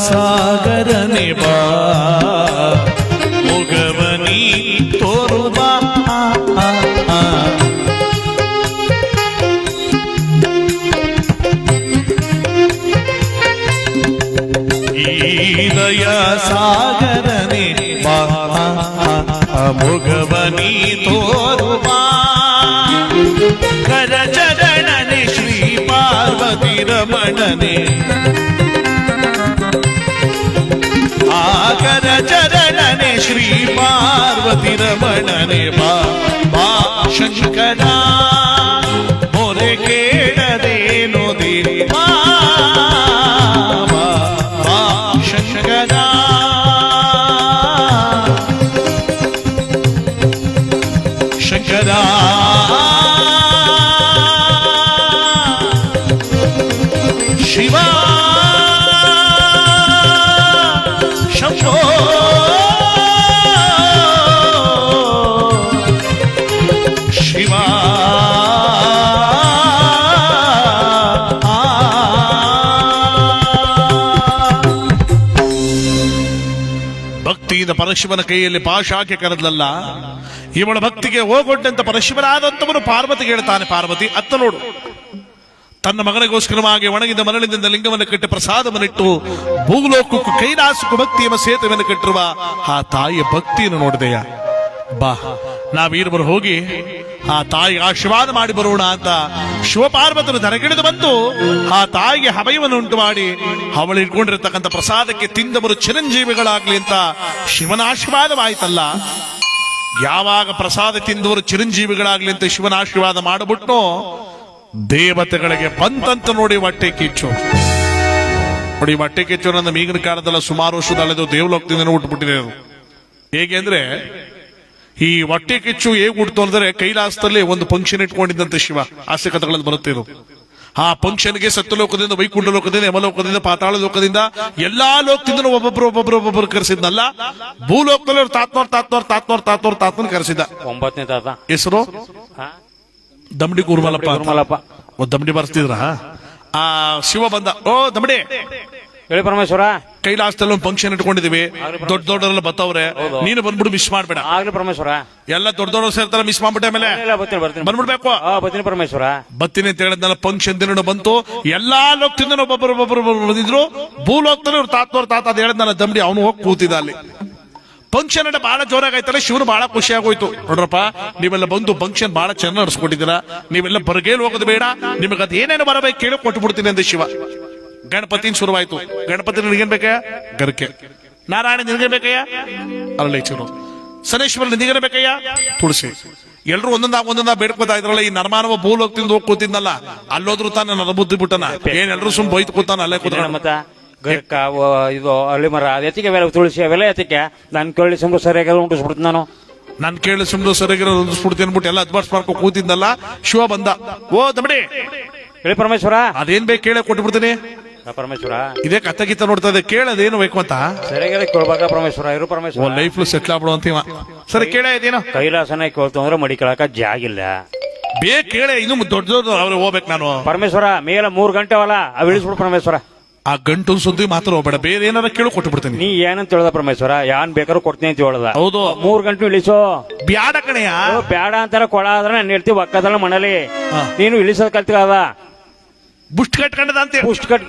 ಸಾಗರನೆ ಬಾ, ಮೊಗವನಿ ತೋರುವ, ಈ ದಯಾ ಸಾಗರನೆ ಬಾ, ಮೊಗವನಿ ತೋರುವ, ಕರಚರಣನೆ ಶ್ರೀ ಪಾರ್ವತಿ ರಮಣನೆ, ಆಕರ ಚರಣನೆ ಶ್ರೀ ಪಾರ್ವತಿ ರಮಣನೆ, ಬಾ ಶಂಕರ ಮೊರೆ ಕೇಳದೇನು ದೇವಾ, ಬಾ ಶಂಕರ. ಶಂಕರ ಶಿವ ಶಿವ. ಭಕ್ತಿಯಿಂದ ಪರಶಿವನ ಕೈಯಲ್ಲಿ ಪಾಶಾಕೆ ಕರೆದಲ್ಲ, ಇವಳ ಭಕ್ತಿಗೆ ಹೋಗೊಡ್ಡಂತ ಪರಶಿವನಾದಂತವನು ಪಾರ್ವತಿಗೆ ಹೇಳ್ತಾನೆ, ಪಾರ್ವತಿ ಅತ್ತ ನೋಡು, ತನ್ನ ಮಗನಿಗೋಸ್ಕರವಾಗಿ ಒಣಗಿದ ಮರಳಿನಿಂದ ಲಿಂಗವನ್ನು ಕಟ್ಟಿ ಪ್ರಸಾದವನ್ನಿಟ್ಟು ಭೂಲೋಕಕ್ಕೂ ಕೈಲಾಸಕ್ಕೂ ಭಕ್ತಿ ಎಂಬ ಸೇತುವೆಯನ್ನು ಕಟ್ಟಿರುವ ಆ ತಾಯಿಯ ಭಕ್ತಿಯನ್ನು ನೋಡಿದೆಯ. ಬಾ, ನಾವೀರ್ವರು ಹೋಗಿ ಆ ತಾಯಿಗೆ ಆಶೀರ್ವಾದ ಮಾಡಿ ಬರೋಣ ಅಂತ ಶಿವಪಾರ್ವತರು ದರಗಿಳಿದು ಬಂದು ಆ ತಾಯಿಗೆ ಹಬಯವನ್ನು ಉಂಟು ಮಾಡಿ ಅವಳು ಇಟ್ಕೊಂಡಿರತಕ್ಕಂಥ ಪ್ರಸಾದಕ್ಕೆ ತಿಂದವರು ಚಿರಂಜೀವಿಗಳಾಗ್ಲಿ ಅಂತ ಶಿವನ ಆಶೀರ್ವಾದವಾಯ್ತಲ್ಲ. ಯಾವಾಗ ಪ್ರಸಾದ ತಿಂದವರು ಚಿರಂಜೀವಿಗಳಾಗ್ಲಿ ಅಂತ ಶಿವನ ಆಶೀರ್ವಾದ ಮಾಡಿಬಿಟ್ಟು ದೇವತೆಗಳಿಗೆ ಬಂತಂತ ನೋಡಿ ಹೊಟ್ಟೆ ಕಿಚ್ಚು. ನೋಡಿ ಹೊಟ್ಟೆ ಕಿಚ್ಚು ನನ್ನ ಈಗಿನ ಕಾಲದಲ್ಲ ಸುಮಾರು ವರ್ಷದ ಅಲೆದು ದೇವಲೋಕದಿಂದ ಹುಟ್ಟುಬಿಟ್ಟಿದೆ ಅದು. ಹೇಗೆ ಅಂದ್ರೆ ಈ ಹೊಟ್ಟೆ ಕಿಚ್ಚು ಹೇಗೆ ಹುಡ್ತು ಅಂದ್ರೆ ಕೈಲಾಸದಲ್ಲಿ ಒಂದು ಫಂಕ್ಷನ್ ಇಟ್ಕೊಂಡಿದ್ದಂತೆ ಶಿವ. ಆಸೆ ಕಥೆಗಳಲ್ಲಿ ಬರುತ್ತೆ ಇದು. ಆ ಫಂಕ್ಷನ್ಗೆ ಸತ್ಯಲೋಕದಿಂದ, ವೈಕುಂಠ ಲೋಕದಿಂದ, ಯಮಲೋಕದಿಂದ, ಪಾತಾಳ ಲೋಕದಿಂದ, ಎಲ್ಲಾ ಲೋಕದಿಂದ ಒಬ್ಬೊಬ್ರು ಕರೆಸಿದ್ನಲ್ಲ. ಭೂಲೋಕದಲ್ಲಿ ಅವ್ರು ತಾತ್ನೋರ್ ಕರೆಸಿದ್ದ. 9ನೇ ತಾತ ಹೆಸರು ಹಾ? ದಮಡಿ ಕೂರ್ಮಲಪ್ಪ. ಗುರುಮಲಪ್ಪ. ದಮಡಿ ಬರ್ತಿದ್ರ. ಆ ಶಿವ ಬಂದ. ಓ ದಮಡಿ, ಹೇಳಿ ಪರಮೇಶ್ವರ. ಕೈಲಾಸದಲ್ಲಿ ಒಂದು ಫಂಕ್ಷನ್ ಇಟ್ಕೊಂಡಿದೀವಿ, ದೊಡ್ಡವರೆಲ್ಲ ಬತ್ತವ್ರೆ, ನೀನು ಬಂದ್ಬಿಡು, ಮಿಸ್ ಮಾಡ್ಬೇಡ. ಆಗ್ಲಿ ಪರಮೇಶ್ವರ. ಎಲ್ಲ ದೊಡ್ಡವರು ಸೇರ್ತಾರೆ, ಮಿಸ್ ಮಾಡ್ಬಿಟ್ಟೆ ಮೇಲೆ ಇಲ್ಲ, ಬರ್ತೀನಿ ಬಂದ್ಬಿಡ್ಬೇಕು. ಬರ್ತೀನಿ ಪರಮೇಶ್ವರ. ಬತ್ತೀನಿ ಅಂತ ಹೇಳಿದ್ನಲ್ಲ. ಫಂಕ್ಷನ್ ದಿನ ಬಂತು, ಎಲ್ಲಾ ಲೋಕದಿಂದ ಒಬ್ಬೊಬ್ಬರು ಬಂದಿದ್ರು. ಭೂಲೋಕದಲ್ಲಿ ಅವ್ರು ತಾತ ಅದ್ ಹೇಳಿದ್ನಲ್ಲ ದಮಡಿ, ಅವನು ಹೋಗಿ ಕೂತಿದ್ದ ಅಲ್ಲಿ. ಫಂಕ್ಷನ್ ಅಡ್ಡ ಬಹಳ ಜೋರಾಗೈತಲ್ಲ. ಶಿವನು ಬಹಳ ಖುಷಿ ಆಗೋಯ್ತು. ನೋಡ್ರಪ್ಪ, ನೀವೆಲ್ಲ ಬಂದು ಫಂಕ್ಷನ್ ಬಹಳ ಚೆನ್ನಾಗಿ ನಡೆಸ್ಕೊಟ್ಟಿದ್ದೀರಾ, ನೀವೆಲ್ಲ ಬರಗೇಲ್ ಹೋಗೋದು ಬೇಡ, ನಿಮಗೆ ಅದ್ ಏನೇನು ಬರಬೇಕು ಕೇಳಿ ಕೊಟ್ಬಿಡ್ತೀನಿ ಅಂತ ಶಿವ. ಗಣಪತಿನ ಶುರುವಾಯ್ತು. ಗಣಪತಿ ನಿನಗೇನ್ ಬೇಕಯ್ಯ? ಗರ್ಕೆ. ನಾರಾಯಣ ನಿನಗೇನ್ ಬೇಕಯ್ಯ? ಅರಳಿ ಚೂರು. ಶನೇಶ್ವರ ನಿನಗೇನ್ ಬೇಕಯ್ಯ? ತುಳಸಿ. ಎಲ್ರು ಒಂದೊಂದ ಬೇಡ್ಕೋತಾ ಇದ್ರಲ್ಲ. ಈ ನರಮಾನವ ಭೂಲೋಕದಿಂದ ಹೋಗಿ ಕೂತಿದ್ನಲ್ಲ, ಅಲ್ಲೋದ್ರು ತಾನೆ ನರಬುದ್ಧಿ ಬಿಟ್ಟನ. ಏನ್ ಎಲ್ರು ಸುಮ್ ಬೈತ್ ಕೂತಾನ ಅಲ್ಲೇ ಕೂತಾನ. ಮತ್ತ ಗರ್ಕ ಇದು ಹಳ್ಳಿ ಮರ ಅದಕ್ಕೆ ಅವೆಲ್ಲ ತುಳಸಿ ಅವೆಲ್ಲ ಎತ್ತಿಕೆ ನಾನು ಕೇಳಿ ಸುಮ್ಮನೆ ಸರಿಯಾಗಿ ಉಂಟಿಸ್ಬಿಡ್ತೀನಿ ನಾನು. ನಾನ್ ಕೇಳಿ ಸುಮ್ಮನೆ ಸರಿಯಾಗಿರೋ ಹೊಂದಿಸ್ಬಿಡ್ತೀನಿ ಅನ್ಬಿಟ್ಟು ಎಲ್ಲ ಅದ್ಬಾರ್ಸ್ ಮಾಡ್ಕೊಂಡು ಕೂತಿದ್ನಲ್ಲ. ಶಿವ ಬಂದ. ಓ ದಮಡಿ, ಹೇಳಿ ಪರಮೇಶ್ವರ. ಅದೇನ್ ಬೇಕು ಕೇಳ ಕೊಟ್ಬಿಡ್ತೀನಿ. ಪರಮೇಶ್ವರ ಇದೇ ಕತ್ತ ಗೀತ ನೋಡ್ತಾ ಇದೆ, ಕೇಳದೇನು ಬೇಕು ಅಂತ. ಸರಿಯಾಗಿ ಕೇಳ್ಬೇಕ ಪರಮೇಶ್ವರ. ಇರು ಪರಮೇಶ್ವರ. Life settle ಆಗ್ಬಿಡುವಂತೀವ. ಸರಿ ಕೇಳ ಇದೇನು? ಕೈಲಾಸನ ಕೇಳ್ತು ಅಂದ್ರೆ ಮಡಿ ಕೇಳಕ ಜಾಗಿಲ್ಲ. ಬೇಗ ಕೇಳೆ, ಇನ್ನು ದೊಡ್ಡ ಅವ್ರು ಹೋಗ್ಬೇಕು ನಾನು. ಪರಮೇಶ್ವರ ಮೇಲೆ 3 ಗಂಟೆ ಅವಲ್ಲ, ಅವ್ ಇಳಿಸ್ಬಿಡು ಪರಮೇಶ್ವರ. ಆ ಗಂಟು ಸುದ್ದಿ ಮಾತ್ರ ಹೋಗ್ಬೇಡ, ಬೇರೆ ಏನಾರ ಕೇಳು ಕೊಟ್ಬಿಡ್ತೀನಿ. ನೀ ಏನಂತ ಹೇಳ್ದ ಪರಮೇಶ್ವರ? ಯಾನ್ ಬೇಕಾದ್ರೂ ಕೊಡ್ತೀನಿ ಅಂತ ಹೇಳ್ದ. ಹೌದು. 3 ಗಂಟೆ ಇಳಿಸೋ. ಬ್ಯಾಡ ಕಣೆಯ. ಬೇಡ ಅಂತಾರ ಕೊಳ ಆದ್ರೆ ನಾನು ಹೇಳ್ತೀವಿ ಒಕ್ಕದಲ್ಲ ಮಣಲಿ. ಹಾ. ನೀನು ಇಳಿಸೋದ್ ಕಲ್ತಿದ ಬುಷ್ಟ್ ಕಟ್ಕೊಂಡದ ಅಂತ ಹೇಳಿ. ಪುಷ್ಟ್ ಕಟ್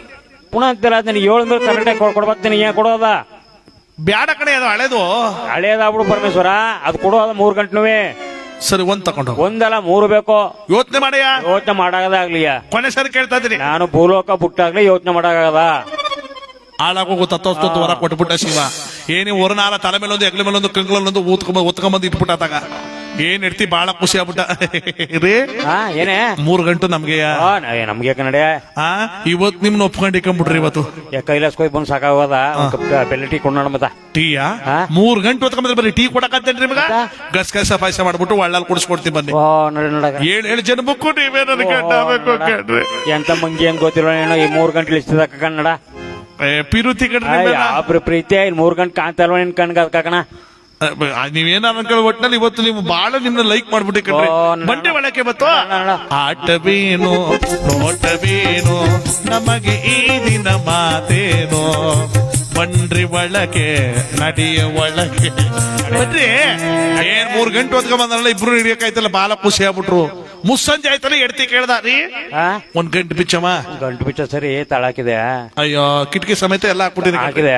ಪುನಃ ಅಂತಿಲ್ಲ. ನನಗೆ 7 ಮೇಲೆ ಕರೆಕ್ಟಾಗಿ ಕೊಡ್ಬೇಕು. ನೀನು ಏನ್ ಕೊಡೋದ? ಬ್ಯಾಡ ಕಣೆ, ಅದು ಹಳೇದು. ಹಳೇದಾಗ್ಬಿಡು ಪರಮೇಶ್ವರ. ಅದು ಕೊಡೋದ 3 ಗಂಟೆನುವೆ. ಸರಿ, ಒಂದ್ ತಗೊಂಡು ಒಂದಲ್ಲ 3 ಬೇಕೋ. ಯೋಚನೆ ಮಾಡಯ್ಯ. ಯೋಚನೆ ಮಾಡಾಗದಾಗ್ಲಿಯ. ಕೊನೆ ಸರಿ ಕೇಳ್ತಾ ಇದ್ದೀನಿ. ನಾನು ಭೂಲೋಕ ಬುಟ್ಟಾಗ್ಲಿ ಯೋಚನೆ ಮಾಡಾಗದ. ಹಾಳಾಗೋಗು ತತ್ತೊತ್ತು ವರ ಕೊಟ್ಬಿಟ್ಟ ಶಿವ. ಏನೇ ಹೊರನಾರ ತಲೆ ಮೇಲೊಂದು, ಎಗ್ಲ ಮೇಲೊಂದು, ಕಂಗ್ಲೊಂದು ಒತ್ಕೊಂಬಂದು ಇಟ್ಬಿಟ್ಟಾಗ ಏನ್ ಇಡ್ತಿ. ಬಹಳ ಖುಷಿ ಆಗ್ಬಿಟ್ಟ ರೀ. ಏನೇ 3 ಗಂಟು ನಮ್ಗೆ. ನಮ್ಗೆ ಕನ್ನಡ ಇವತ್ತು ನಿಮ್ನ ಒಪ್ಕೊಂಡಿಕೊಂಡ್ಬಿಟ್ರಿ. ಇವತ್ತು ಕೈಲಾಸ್ ಹೋಗಿ ಬಂದು ಸಾಕಾಗೋದ. ಬೆಲ್ಲ ಟೀ ಕೊಂಡ ಮತ್ತ ಟೀಯಾ 3 ಗಂಟೆ ಹೊತ್ಕೊಂಡ್ರೆ ಬರೀ ಟೀ ಕೊಡಕತ್ತೇನ್ರಿ ನಿಮ್ಗ? ಗಸ ಪಾಯಸ ಮಾಡ್ಬಿಟ್ಟು ಒಳ್ಳಲ್ಲಿ ಕುಡಿಸ್ಕೊಡ್ತೀನಿ ಬನ್ನಿ. ಏಳು ಜನ ಬುಕ್ಕು ನೀವೇ ನನಗೆ ಕಟ್ಟಾಗಬೇಕು. ಎಂತ ಮಂಗಿ ಅಂತ ಗೊತ್ತಿರೋ ಏನೋ. ಈ 3 ಗಂಟೆ ಇಳಿಸ್ತದ ಕನ್ನಡ ಪಿರುತಿ ಕಡ್ರಿ. ಪ್ರೀತಿ 3 ಗಂಟೆ ಕಾಣ್ತಲ್ವ ನಿನ್ ಕಣ್ಗ ಕಣ. ನೀವೇನ ಅನ್ಕೊಳ್ಳೋ ಒಟ್ಟಿನಲ್ಲಿ ಇವತ್ತು ನೀವು ಬಹಳ ನಿನ್ನ ಲೈಕ್ ಮಾಡ್ಬಿಟ್ಟೆ ಕಣ್ರಿ. ಬಂಡೆ ಒಳಕ್ಕೆ ಬತ್ತು. ಆಟವೇನು ನೋಟವೇನು ನಮಗೆ ಈ ದಿನ ಮಾತೇನು, ಬಂಡ್ರಿ ಒಳಗೆ ನಡಿಯ ಒಳಗೆ ಬನ್ರಿ. ಏನ್ 3 ಗಂಟೆ ಹೊತ್ಕೊಂಡ್ ಬಂದ್ರಲ್ಲ, ಇಬ್ರು ಹಿಡಿಯಕಾಯ್ತಲ್ಲ. ಬಾಳ ಖುಷಿ ಆಗ್ಬಿಟ್ರು. ಮುಸ್ಸಂಜೆ ಆಯ್ತಲ್ಲ, ಎಡ್ತಿ ಕೇಳ್ದ ರೀ. 1 ಗಂಟೆ ಬಿಚ್ಚಮ್ಮ. ಗಂಟು ಬಿಚ್ಚ ಸರಿ ತಳಾಕಿದೆ. ಅಯ್ಯೋ, ಕಿಟಕಿ ಸಮೇತ ಎಲ್ಲ ಹಾಕ್ಬಿಟ್ಟಿರಿ. ಹಾಕಿದೆ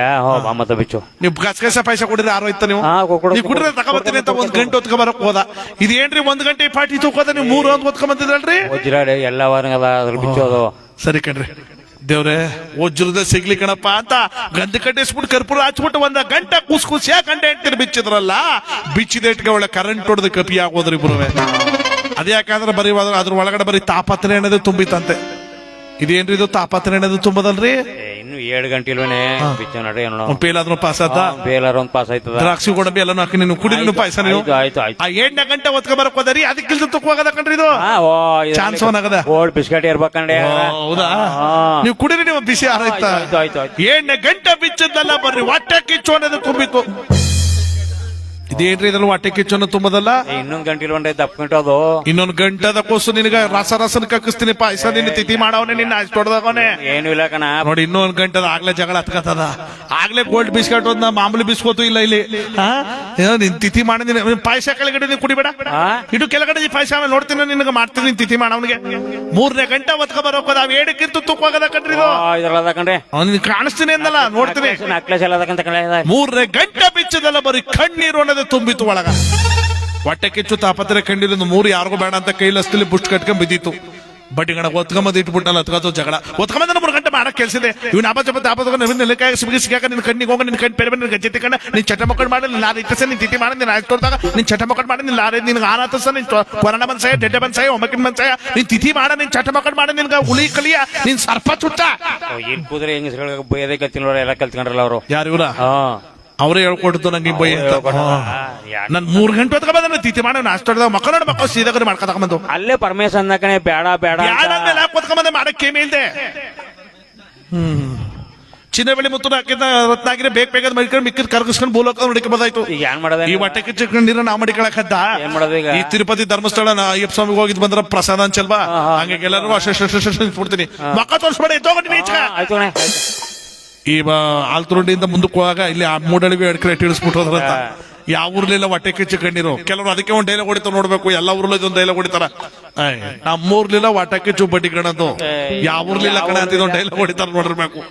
ಮತ್ತ ಬಿಚ್ಚು. ನೀವು ಗಸಗಸ ಪಾಯಸ ಕೊಡಿದ್ರೆ ಆರೋಯ್ತ ನೀವು. ನೀವು ಕುಡಿದ್ರೆ ತಗೊಬರ್ತೀನಿ ಅಂತ 1 ಗಂಟೆ ಹೊತ್ಕೊಂಡ್ ಬರಕ್ ಹೋದ. ಇದೇನ್ರಿ 1 ಗಂಟೆ ಪಾಟಿ ತೂಕೋದ, ನೀವು 3 ಹೊತ್ತು ಹೊತ್ಕೊಂಡ್ ಬಂದಿದ್ರಲ್ರಿ. ವಜ್ರಾಡೆ ಎಲ್ಲ ವಾರಂಗದ ಅದ್ರ ಬಿಚ್ಚೋದು. ಸರಿ ಕಣ್ರಿ ದೇವ್ರೆ, ವಜ್ರದ ಸಿಗ್ಲಿ ಕಣಪ್ಪ ಅಂತ ಗಂಧ ಕಟ್ಟಿಸ್ಬಿಟ್ಟು ಕರ್ಪೂರ ಹಚ್ಬಿಟ್ಟು 1 ಗಂಟೆ ಕೂಸ್ ಗಂಟೆ ಹೆಂಡ್ತಿರ್ ಬಿಚ್ಚಿದ್ರಲ್ಲ. ಬಿಚ್ಚಿದ ಇಟ್ಗೆ ಒಳ್ಳೆ ಕರೆಂಟ್ ಹೊಡೆದು ಕಪಿ ಆಗೋದ್ರಿ ಇಬ್ರುವೆ. ಅದೇ ಯಾಕಂದ್ರೆ ಬರೀ ಅದ್ರ ಒಳಗಡೆ ಬರೀ ತಾಪತ್ರೆ ಅನ್ನೋದು ತುಂಬಿತಂತೆ. ಇದೇನ್ರಿ ಇದು ತಾಪತ್ರೆ ಅನ್ನೋದು ತುಂಬದಲ್ರಿ? ಇನ್ನು 7 ಗಂಟೆ ಇಲ್ವೇನೆ ಬಿಚ್ಚ ನಡೆ. ಒಂದ್ ಪೇಲಾದ್ರೂ ಪಾಸ್ ಆತ. ಬೇಲಾರ ಒಂದ್ ಪಾಸ್ ಆಯ್ತದ. ದ್ರಾಕ್ಷಿ ಗೋಡಂಬಿ ಎಲ್ಲಾನು ಹಾಕಿ ನೀನು ಕುಡಿದ್ರು ಪಾಯಸ. ನೀವು ಆಯ್ತು ಆಯ್ತು. 7 ಗಂಟೆ ಹೊತ್ಕೊ ಬರಕ್ ಹೋದರಿ, ಅದಕ್ಕಿಲ್ದ ತುಕ್ಕೋಗದ ಕಣ್ರಿ ಇದು. ಚಾನ್ಸ್ ಆಗದ. ಓಲ್ಡ್ ಬಿಸ್ಕೆಟ್ ಇರ್ಬೇಕಂಡೆ. ಹೌದಾ? ನೀವು ಕುಡಿರಿ, ನೀವು ಬಿಸಿ ಆರೈತ. 7 ಗಂಟೆ ಬಿಚ್ಚದಲ್ಲ, ಬರ್ರಿ ಹೊಟ್ಟೆ ಕಿಚ್ಚು ಅನ್ನೋದು ತುಂಬಿತ್ತು. ಇದೇನ್ರಿ ಇದ್ರಲ್ಲಿ ಹೊಟ್ಟೆ ಕಿಚ್ಚು ಅನ್ನೋ ತುಂಬದಲ್ಲ. 1 ಗಂಟೆ ಇಲ್ವಂಡೆ ದಪ್ಪಿಟ್ಟು ಅದು. 1 ಗಂಟೆದ ಕೋಸು ನಿನಗ ರಸನ ಕಕ್ಕಿಸ್ತೀನಿ ಪಾಯಸ. ನಿನ್ನ ತಿಥಿ ಮಾಡವನೆ, ನಿನ್ನ ಅಷ್ಟು ಹೊಡೆದವನೆ. ಏನು ಇಲ್ಲ ಕಣ ನೋಡಿ. 1 ಗಂಟೆದ ಆಗ್ಲೇ ಜಗಳ ಹತ್ಕತ್ತದ. ಆಗ್ಲೇ ಗೋಲ್ಡ್ ಬಿಸ್ಕೆಟ್ ಒಂದ ಮಾಮೂಲಿ ಬಿಸ್ಕೋತು ಇಲ್ಲ ಇಲ್ಲಿ. ನಿನ್ ತಿಥಿ ಮಾಡಿದೀನಿ. ಪಾಯಸ ಕೆಳಗಡೆ ನೀನು ಕುಡಿಬೇಡ. ಇಡು ಕೆಳಗಡೆ ಪಾಯಸ ಆಮೇಲೆ ನೋಡ್ತೀನಿ, ನಿನಗೆ ಮಾಡ್ತೀನಿ ನಿನ್ ತಿಥಿ ಮಾಡವನಿಗೆ. 3ನೇ ಗಂಟೆ ಹೊತ್ಕೊ ಬರೋಕೋದ. 7ಕ್ಕಿಂತ ತುಕ್ಕೋಗದ ಕಣ್ರಿ ಇದು. ಇದ್ರಲ್ಲ ಕಂಡ್ರೆ ಅವ್ನಿಗೆ ಕಾಣಿಸ್ತೀನಿ ಅಂದಲ್ಲ, ನೋಡ್ತೀನಿ. 3ನೇ ಗಂಟೆ ಬಿಚ್ಚದಲ್ಲ, ಬರೀ ಕಣ್ಣೀರು ಅನ್ನೋದು ತುಂಬಿತ್ತು ಒಳಗ. ಹೊಟ್ಟೆ ಕಿಚ್ಚು ತಾಪತ್ರೆ ಕಂಡಿರೋದು 3 ಯಾರಿಗೂ ಬೇಡ ಅಂತ ಕೈಲಸ್ತಲ್ಲಿ ಬುಸ್ಟ್ ಕಟ್ಕೊಂಡ್ ಬಿದ್ದಿತ್ತು. ಬಡ್ಡಿ ಗಣ ಒತ್ಕೊಂಬಂದ್ ಇಟ್ಬಿಟ್ಟಲ್ಲ, ಹತ್ಕತ್ತು ಜಗಳ. ಒತ್ಕೊಂಬಂದ 3 ಗಂಟೆ ಮಾಡಕ್ ಕೆಲ್ಸಿದೆ ಇವ್ನ ಅಪಚಪತ್ತೆ ಸಿಗಾಕ ನಿನ್ ಕಣ್ಣಿಗೆ ಹೋಗ ನಿನ್ ಕಣ್ ಪೆರೆ ನಿನ್ ಗಜ್ಜೆ ಕಂಡ ನಿನ್ ಚಟ ಮಕ್ಕಳು ಮಾಡಿ ನಿನ್ ಲಾರಿ ಇಟ್ಟಸ ನಿನ್ ತಿಥಿ ಮಾಡಿ ನಿನ್ ಆಯ್ತು ತೋರ್ದಾಗ ನಿನ್ ಚಟ ಮಕ್ಕಳು ಮಾಡಿ ನಿನ್ ಲಾರಿ ನಿನ್ ಆನಾತಸ ನಿನ್ ಕೊರೋನಾ ಬನ್ಸಾಯ ಡೆಡ್ಡೆ ಬನ್ಸಾಯ ಒಮ್ಮಕಿನ ಬನ್ಸಾಯ ನಿನ್ ತಿಥಿ ಮಾಡ ನಿನ್ ಚಟ ಮಕ್ಕಳು ಮಾಡಿ ನಿನ್ಗ ಹುಳಿ ಕಲಿಯ ನಿನ್ ಸರ್ಪ ಚುಟ್ಟ ಏನ್ ಕೂದ್ರೆ ಹೆಂಗಸ್ಗಳಿಗೆ ಬೈಯದೇ ಕಲ್ತಿನ ಎಲ್ಲ ಕಲ್ತ್ಕೊಂಡ್ರಲ್ಲ ಅವರು ಯಾರು ಇವ್ರ ಹಾ ಅವರೇ ಹೇಳ್ಕೊಡ್ತು ನಂಗೆ ಬೈ ಅಂತ ನನ್ 3 ಗಂಟೆ ಹೊತ್ಕ ಬಂದ ತಿಥಿ ಮಾಡ ನಾಷ್ಟದಾಗ ಮಕ್ಕಳು ಸೀದಾಗ ಮಾಡ್ಕೊತಕೊಂಬಂದು ಅಲ್ಲೇ ಪರಮೇಶ್ ಅಂದಕಣೆ ಬೇಡ ಬೇಡ ಅಂತ. ಕೊತ್ಕೊಂಬಂದೆ ಮಾಡಕ್ಕೆ ಮೇಲ್ದೆ ಚಿನ್ನ ಬೆಳಿ ಮುತ್ತು ಹಾಕಿದ ರತ್ನಾಗಿರಿ ಬೇಗ ಮಡಿಕೊಂಡು ಮಿಕ್ಕಿದ್ ಕರ್ಗಿಸ್ಕೊಂಡು ಬೋಲಕ ನೋಡಿಕೆ ಬದಾಯ್ತು ಈಗ ಏನ್ ಮಾಡೋದ ಈ ಹೊಟ್ಟೆ ಕಿಚ್ಚಿಕೊಂಡು ನೀರ ನಾ ಮಡಿಕೊಳಕದ್ದ ಏನ್ ಮಾಡೋದು ಈಗ ಈ ತಿರುಪತಿ ಧರ್ಮಸ್ಥಳ ಅಯ್ಯಪ್ಪ ಸ್ವಾಮಿಗೆ ಹೋಗಿದ್ ಬಂದ್ರ ಪ್ರಸಾದ ಅನ್ಸಲ್ವಾ ಹಂಗೆ ಎಲ್ಲರೂ ಅಷ್ಟಿಡ್ತೀನಿ ಮಕ್ಕ ತೋರಿಸ್ಬೇಡ ಎತ್ತೋಗಿ ಬೀಚ್ ಆಯ್ತು ಅಣ್ಣ, ಆಯ್ತು. ಈ ಆಲ್ತುರುಂಡಿಯಿಂದ ಮುಂದಕ್ಕೆ ಹೋಗಾಗ ಇಲ್ಲಿ ಆ ಮೂಡಳಿಗೆ ಎಡ್ಕರೆ ಇಳಿಸ್ಬಿಟ್ಟೋದ್ರಂತ ಯಾವ ಊರ್ಲೆಲ್ಲ ಹೊಟ್ಟೆ ಕಿಚ್ಚು ಕಣ್ಣೀರು ಕೆಲವರು ಅದಕ್ಕೆ ಒಂದ್ ಡೈಲಾಗ್ ಹೊಡಿತಾರ ನೋಡ್ಬೇಕು ಎಲ್ಲ ಊರ್ಲ ಒಂದ್ ಡೈಲಾಗ್ ಹೊಡಿತಾರ ನಮ್ಮೂರ್ಲಿಲ್ಲ ಹೊಟ್ಟೆ ಕಿಚ್ಚು ಬಡ್ಡಿ ಕಣದು ಯಾವ ಊರ್ಲಿಲ್ಲ ಕಣ ಅಂತ ಇದೊಂದು ಡೈಲಾಗ್ ಹೊಡಿತಾರ ನೋಡಿರ್ಬೇಕು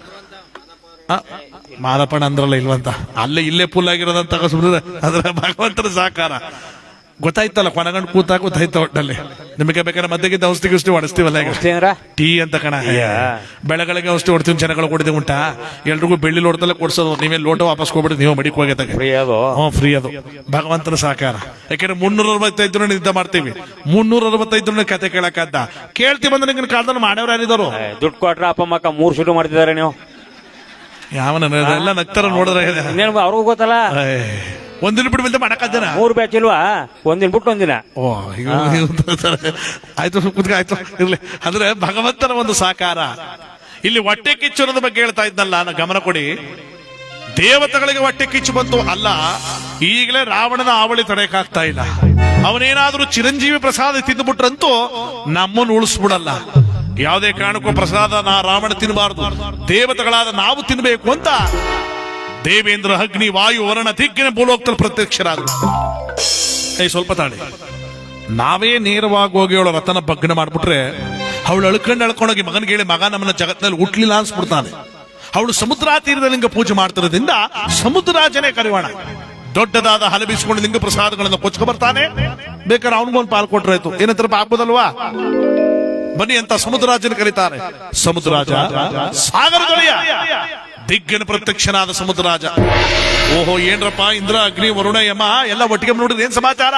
ಮಾದಪ್ಪಣ್ಣ ಅಂದ್ರಲ್ಲ ಇಲ್ವಂತ ಅಲ್ಲೇ ಇಲ್ಲೇ ಫುಲ್ ಆಗಿರೋದಂತ ಸುಮ್ಮನೆ ಅದ್ರ ಭಗವಂತನ ಸಹಕಾರ ಗೊತ್ತಾಯ್ತಲ್ಲ ಕೊನಗಂಡು ಕೂತಾಗ ಗೊತ್ತಾಯ್ತ ಒಟ್ಟಲ್ಲಿ ನಿಮಗೆ ಬೇಕಾದ್ರೆ ಮದ್ದೆಗಿದ್ದ ಔಷಧಿ ಗಿಷ್ಟಿ ಹೊಡಿಸ್ತೀವಲ್ಲ ಈಗ ಅಷ್ಟೇನ್ರ? ಟೀ ಅಂತ ಕಣ ಬೆಳಗಳಿಗೆ ಔಷಧಿ ಹೊಡ್ತೀವಿ ಜನಗಳು ಕೊಡಿದೆ ಉಂಟಾ ಎಲ್ರಿಗೂ ಬೆಳ್ಳಿ ಲೋಟದಲ್ಲೇ ಕೊಡ್ಸೋದು ನೀವೇ ಲೋಟ ವಾಪಸ್ ಕೊಡ್ಬಿಡಿ ನೀವು ಮಡಿಕ್ ಹೋಗತ್ತಾಗ ಫ್ರೀ ಅದು ಫ್ರೀ ಅದು ಭಗವಂತನ ಸಹಕಾರ ಯಾಕಂದ್ರೆ 365 ನಿದ್ದೆ ಮಾಡ್ತೀವಿ 365 ಕತೆ ಕೇಳಕ್ಕಾದ ಕೇಳ್ತೀವಿ ಬಂದ್ರೆ ನಿಂಗೆ ಕಾಲದಲ್ಲಿ ಮಾಡ್ಯವ್ರು ಯಾರಿದಾರು ದುಡ್ಡು ಕೊಟ್ರ ಅಪ್ಪ ಮಕ್ಕ 3 ಶೂಟ್ ಮಾಡ್ತಿದಾರೆ ನೀವು ಯಾವನ ಎಲ್ಲ ನಗ್ತಾರ ನೋಡಿದ್ರೆ ಇನ್ನೇನು ಅವ್ರಿಗೂ ಗೊತ್ತಲ್ಲ ಒಂದಿನ ಬಿಟ್ಟು ಬಂದ ಮಾಡಕ್ಕಾದ್ದನ 3 ಬ್ಯಾಚ್ ಇಲ್ವಾ ಒಂದಿನ ಬಿಟ್ಟು ಒಂದಿನ ಓ ಆಯ್ತು ಕುತ್ಕ ಆಯ್ತು ಇರ್ಲಿ ಅಂದ್ರೆ ಭಗವಂತನ ಒಂದು ಸಾಕಾರ ಇಲ್ಲಿ ಹೊಟ್ಟೆ ಕಿಚ್ಚು ಅನ್ನೋದ ಬಗ್ಗೆ ಹೇಳ್ತಾ ಇದ್ನಲ್ಲ ನಾ ಗಮನ ಕೊಡಿ ದೇವತೆಗಳಿಗೆ ಹೊಟ್ಟೆ ಕಿಚ್ಚು ಬಂತು ಅಲ್ಲ ಈಗಲೇ ರಾವಣನ ಆವಳಿ ತಡೆಯಕ್ಕಾಗ್ತಾ ಇಲ್ಲ ಅವನೇನಾದ್ರೂ ಚಿರಂಜೀವಿ ಪ್ರಸಾದ ತಿಂದುಬಿಟ್ರಂತೂ ನಮ್ಮನ್ನು ಉಳಿಸ್ಬಿಡಲ್ಲ ಯಾವುದೇ ಕಾರಣಕ್ಕೂ ಪ್ರಸಾದ ರಾವಣ ತಿನ್ನಬಾರದು ದೇವತೆಗಳಾದ ನಾವು ತಿನ್ಬೇಕು ಅಂತ ದೇವೇಂದ್ರ ಅಗ್ನಿ ವಾಯು ವರುಣ ದಿಗ್ಗಿನ ಭೂಲೋಕದಲ್ಲಿ ಪ್ರತ್ಯಕ್ಷರಾದ್ರು ಸ್ವಲ್ಪ ತಾಳಿ ನಾವೇ ನೇರವಾಗಿ ಹೋಗಿ ಅವಳ ರಥನ ಭಗ್ನ ಮಾಡ್ಬಿಟ್ರೆ ಅವಳು ಅಳ್ಕೊಂಡೋಗಿ ಮಗನಿಗೆ ಹೇಳಿ ಮಗ ನಮ್ಮನ್ನ ಜಗತ್ನಲ್ಲಿ ಹುಟ್ಲಿಲ್ಲ ಅನ್ಸ್ಬಿಡ್ತಾನೆ ಅವಳು ಸಮುದ್ರ ತೀರದ ಲಿಂಗ ಪೂಜೆ ಮಾಡ್ತಿರೋದ್ರಿಂದ ಸಮುದ್ರಾಜನೇ ಕರೆಯೋಣ ದೊಡ್ಡದಾದ ಹಲಬಿಸ್ಕೊಂಡು ಲಿಂಗ ಪ್ರಸಾದಗಳನ್ನು ಕೊಚ್ಕೊ ಬರ್ತಾನೆ ಬೇಕಾದ್ರೆ ಅವನಿಗೊಂದು ಪಾಲ್ ಕೊಟ್ರಾಯ್ತು ಏನಂತರ ಆಗ್ಬೋದಲ್ವಾ ಬನ್ನಿ ಅಂತ ಸಮುದ್ರಾಜನ ಕರೀತಾರೆ ಸಮುದ್ರಾಜ ಸಾಗರದೊಳೆಯ ದಿಗ್ಗನ ಪ್ರತ್ಯಕ್ಷನಾದ ಸಮುದ್ರರಾಜ ಓಹೋ ಏನ್ರಪ್ಪ ಇಂದ್ರ ಅಗ್ನಿ ವರುಣ ಯಮ ಎಲ್ಲ ಒಟ್ಟಿಗೆ ನೋಡಿದ್ರೆ ಏನ್ ಸಮಾಚಾರ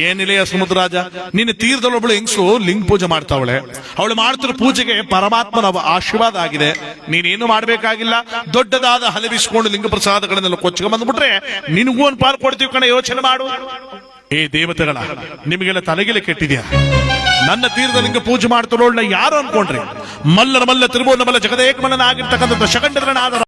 ಏನಿಲ್ಲ ಸಮುದ್ರರಾಜ ನಿನ್ನ ತೀರದಲ್ಲೊಬ್ಬಳು ಹೆಂಗಸು ಲಿಂಗ ಪೂಜೆ ಮಾಡ್ತಾವಳೆ ಅವಳು ಮಾಡ್ತಿರೋ ಪೂಜೆಗೆ ಪರಮಾತ್ಮನ ಆಶೀರ್ವಾದ ಆಗಿದೆ ನೀನೇನು ಮಾಡ್ಬೇಕಾಗಿಲ್ಲ ದೊಡ್ಡದಾದ ಹಲವಿಸ್ಕೊಂಡು ಲಿಂಗ ಪ್ರಸಾದಗಳನ್ನೆಲ್ಲ ಕೊಚ್ಚಿಗೆ ಬಂದ್ಬಿಟ್ರೆ ನಿನಗೂ ಒಂದು ಪಾಲ್ ಕೊಡ್ತೀವಿ ಕಣ ಯೋಚನೆ ಮಾಡು ಏ ದೇವತೆಗಳ ನಿಮಗೆಲ್ಲ ತಲೆಗೆಲೆ ಕೆಟ್ಟಿದ್ಯಾ ನನ್ನ ತೀರದ ಲಿಂಗ ಪೂಜೆ ಮಾಡ್ತಾರೋಳ್ನ ಯಾರು ಅನ್ಕೊಂಡ್ರಿ ಮಲ್ಲನ ಮಲ್ಲ ತಿರುಬೋನ ಮಲ್ಲ ಜಗದೇಕಮಲ್ಲನ ಆಗಿರ್ತಕ್ಕಂಥ ಶಕಂಡರನಾದ